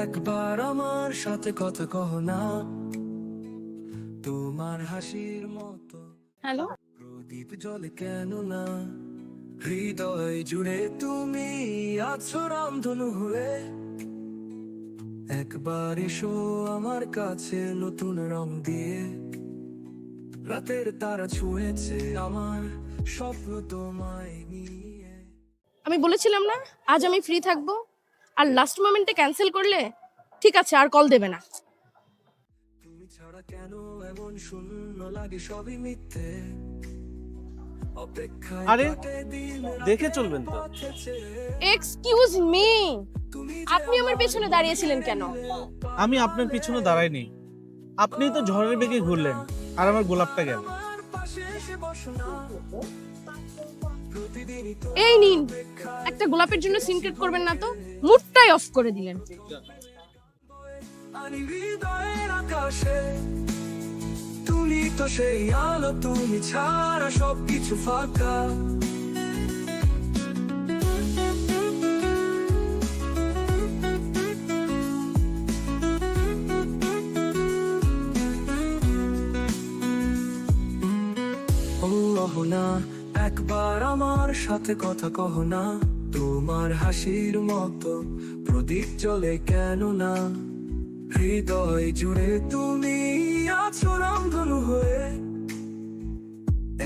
একবার আমার সাথে কথা কহ না, তোমার হাসির মতো হ্যালো, প্রদীপ জ্বলে কেন না, হৃদয় জুড়ে তুমি আছো রামধনু হয়ে। একবার এসো আমার কাছে নতুন রং দিয়ে, রাতের তারা ছুঁয়েছে আমার স্বপ্ন তোমায় নিয়ে। আমি বলেছিলাম না আজ আমি ফ্রি থাকবো, আর লাস্ট মোমেন্টে ক্যান্সেল করলে ঠিক আছে, আর কল দেবে না। তুমি ছাড়া কেন এমন শূন্য লাগে, সবই মিথ্যে অপেক্ষায় আরে, কাটে দিন, দেখে চলবেন তো। পথে চেয়ে। এক্সকিউজ মি, তুমি আপনি আমার পেছনে দাঁড়িয়েছিলেন কেন? আমি আপনার পিছনে দাঁড়াইনি, আপনি তো ঝড়ের বেগে ঘুরলেন আর আমার গোলাপটা গেল। আমার পাশে এসে বসো না, প্রতিদিনই তো এই নিন, একটা গোলাপের জন্য সিনক্রেট করবেন না তো, মুডটাই অফ করে দিলেন। আনি হৃদয়ের আকাশে, তুমি তো সেই আলো, তুমি ছাড়া সবকিছু ফাঁকা। না একবার আমার সাথে কথা কহ না, তোমার হাসির মতো প্রদীপ জ্বলে কেন না, হৃদয় জুড়ে তুমি আছো রামধনু হয়ে।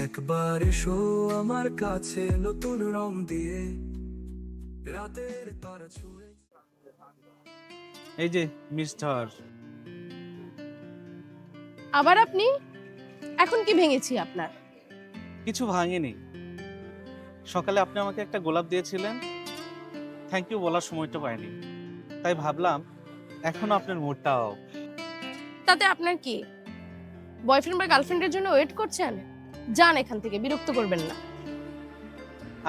একবার এসো আমার কাছে নতুন রং দিয়ে, রাতের তারা ছুঁয়ে। এই যে মিস্টার, আবার আপনি? এখন কি ভেঙেছি আপনার? কিছু ভাঙেনি। সকালে আপনি আমাকে একটা গোলাপ দিয়েছিলেন, থ্যাংক ইউ বলার সময়টা পাইনি, তাই ভাবলাম এখন আপনার মুডটা অফ। তাতে আপনার কি? বয়ফ্রেন্ড বা গার্লফ্রেন্ডের জন্য ওয়েট করছেন? যান এখান থেকে, বিরক্ত করবেন না।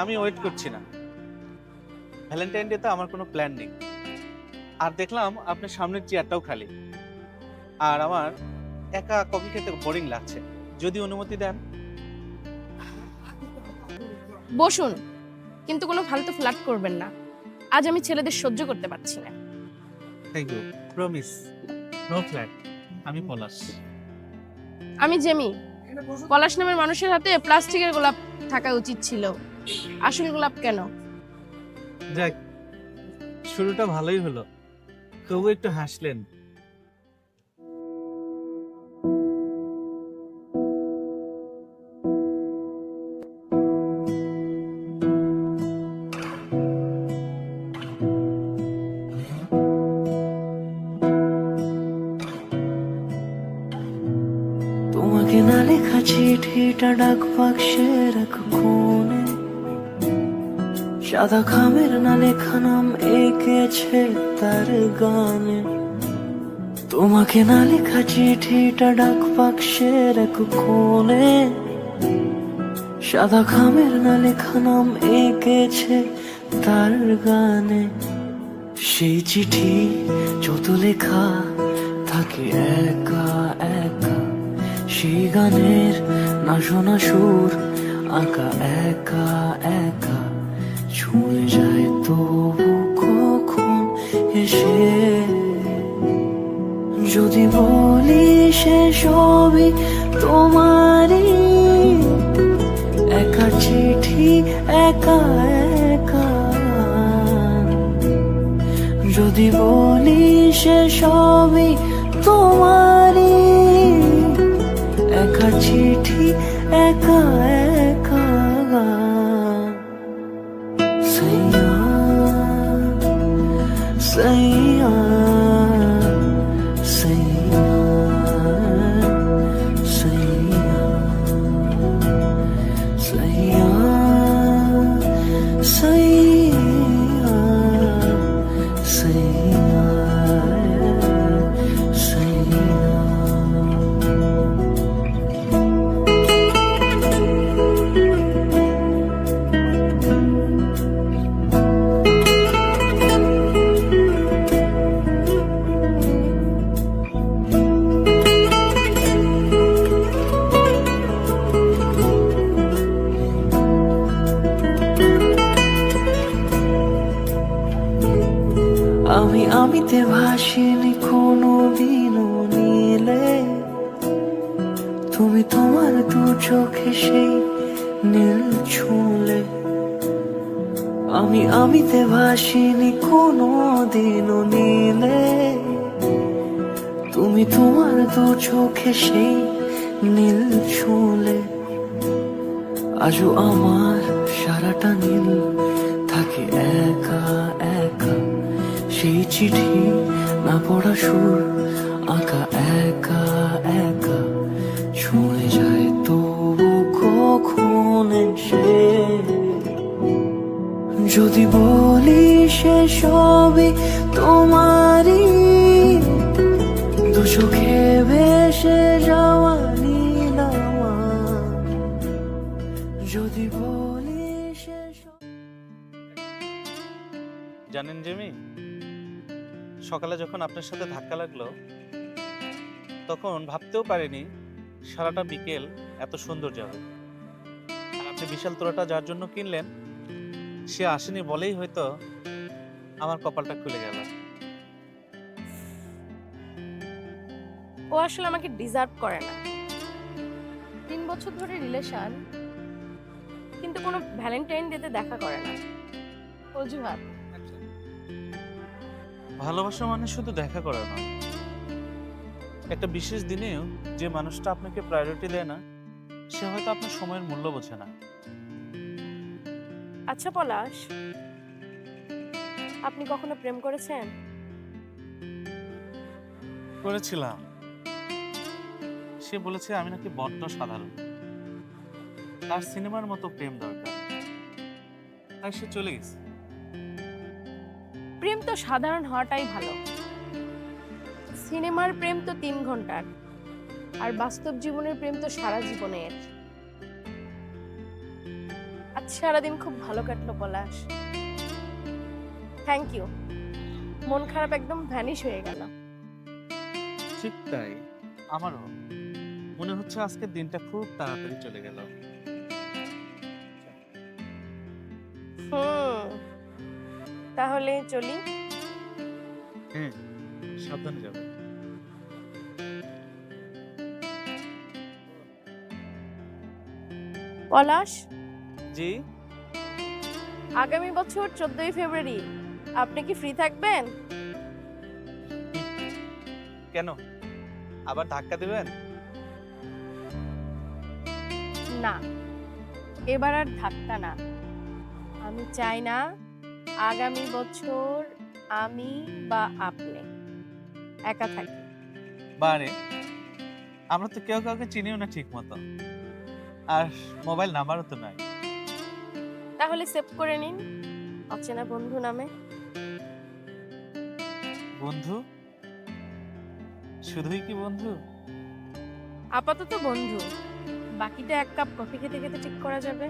আমি ওয়েট করছি না, ভ্যালেন্টাইন ডে তে আমার কোনো প্ল্যান নেই। আর দেখলাম আপনার সামনের চেয়ারটাও খালি, আর আমার একা কফি খেতে বোরিং লাগছে, যদি অনুমতি দেন। বসুন, কিন্তু কোনো ফালতু ফ্লার্ট করবেন না। আজ আমি ছেলেদের সহ্য করতে পারছি না। Thank you, promise no flat. আমি পলাশ। আমি জেমি। পলাশ নামের মানুষের হাতে প্লাস্টিকের গোলাপ থাকা উচিত ছিল, আসল গোলাপ কেন? যাক, শুরুটা ভালোই হলো, তবু একটু হাসলেন। তোমাকে না লেখা চিঠিটা ডাক বাক্সের এক কোণে, সাদা খামের না লেখা নাম এঁকেছে তার গানে। তোমাকে না লেখা চিঠিটা ডাক বাক্সের এক কোণে, সাদা খামের না লেখা নাম এঁকেছে তার গানে। সেই চিঠি যত লেখা থাকে একা একা, সেই গানের না শোনা সুর আঁকা একা একা, ছুঁয়ে যায় তবু কখন এসে। যদি বলি সে সবই তোমারই, একা চিঠি একা একা। যদি বলি সে সবই তোমারই, একা চিঠি একা একা। সাইয়া সাইয়া সাইয়া সাইয়া সাইয়া সাইয়া সাইয়া সাইয়া। আমিতে ভাসিনি কোনো দিনও নীলে, তুমি তোমার দু চোখে সেই নীল ছুঁলে। আমিতে ভাসিনি কোনো দিনও নীলে, তুমি তোমার দু চোখে সেই নীল ছুঁলে। আজও আমার সারাটা নীল থাকে একা একা, সেই চিঠি না পড়া সুর আঁকা একা একা, ছুঁয়ে যায় তবু কখন সে। যদি বলি সে সবই তোমারই, দু চোখে ভেসে যাওয়া নীল আমার। যদি বলি সে জানেন জেমি, সকালে যখন আপনার সাথে ধাক্কা লাগলো তখন ভাবতেও পারিনি সারাটা বিকেল এত সুন্দর যাবে। আর আপনি বিশাল তোড়াটা যার জন্য কিনলেন সে আসেনি বলেই হয়তো আমার কপালটা খুলে গেল। ও আসলে আমাকে ডিজার্ভ করে না। 3 বছর ধরে রিলেশন, কিন্তু কোনো ভ্যালেন্টাইন ডেতে দেখা করে না। অজুহাত। ভালোবাসা মানে শুধু দেখা করা না, একটা বিশেষ দিনেও যে মানুষটা আপনাকে প্রায়োরিটি দেয় না সে হয়তো আপনার সময়ের মূল্য বোঝে না। আচ্ছা পলাশ, আপনি কখনো প্রেম করেছেন? করেছিলাম। সে বলেছে আমি নাকি বড্ড সাধারণ, তার সিনেমার মতো প্রেম দরকার, তাই সে চলে গেছে। প্রেম তো সাধারণ হওয়াটাই ভালো। সিনেমার প্রেম তো 3 ঘন্টার, আর বাস্তব জীবনের প্রেম তো সারা জীবনের। আজ সারাদিন খুব ভালো কাটলো পলাশ, থ্যাংক ইউ। মন খারাপ একদম ভ্যানিশ হয়ে গেল। ঠিক তাই, আমারও মনে হচ্ছে আজকের দিনটা খুব তাড়াতাড়ি চলে গেল। তাহলে চলি। হ্যাঁ, সাবধানে যাবে। পলাশ, জি, আগামী বছর 14ই ফেব্রুয়ারি আপনি কি ফ্রি থাকবেন? কেন আবার ধাক্কা দেবেন? না, এবার আর ধাক্কা না। আমি চাই না আগামী বছর আমি বা আপনি একা থাকি। বারে, আমরা তো কেউ কাউকে চিনিও না ঠিক মতো, আর মোবাইল নাম্বারও তো নাই। তাহলে সেভ করে নিন অচেনা বন্ধু নামে। বন্ধু? শুধুই কি বন্ধু? আপাতত বন্ধু, বাকিটা 1 কাপ কফি খেতে খেতে ঠিক করা যাবে।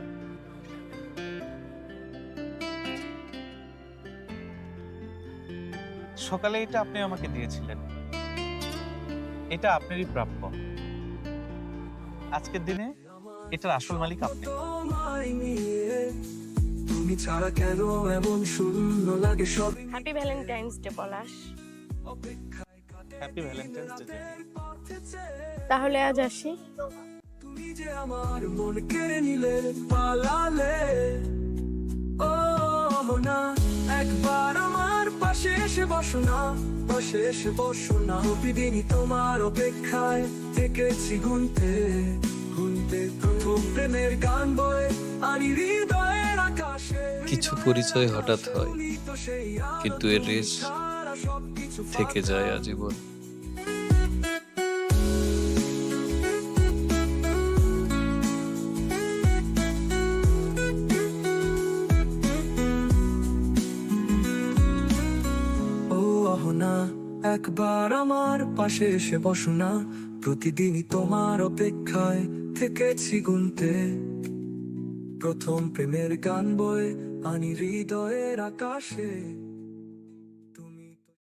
সকালে এটা আপনি আমাকে দিয়েছিলেন, এটা আপনারই প্রাপ্য। আজকের দিনে এটার আসল মালিক আপনি। তোমায় নিয়ে, তুমি ছাড়া কেন এমন শূন্য লাগে সব। Happy Valentine's day Palash. Happy Valentine's day. তাহলে আজ আসি। তুমি যে আমার মন কেড়ে নিলে, পালালে। ও না, একবার আমার পাশে এসে বসো না, পাশে এসে বসো না। প্রতিদিনই তোমার অপেক্ষায় থেকেছি গুনতে গুনতে, প্রথম প্রেমের গান বয়ে আনি হৃদয়ের আকাশে। কিছু পরিচয় হঠাৎ হয়, কিন্তু এর রেশ থেকে যায় আজীবন। না, একবার আমার পাশে এসে বসো না, প্রতিদিনই তোমার অপেক্ষায় থেকেছি গুনতে, প্রথম প্রেমের গান বয়ে আনি হৃদয়ের আকাশে।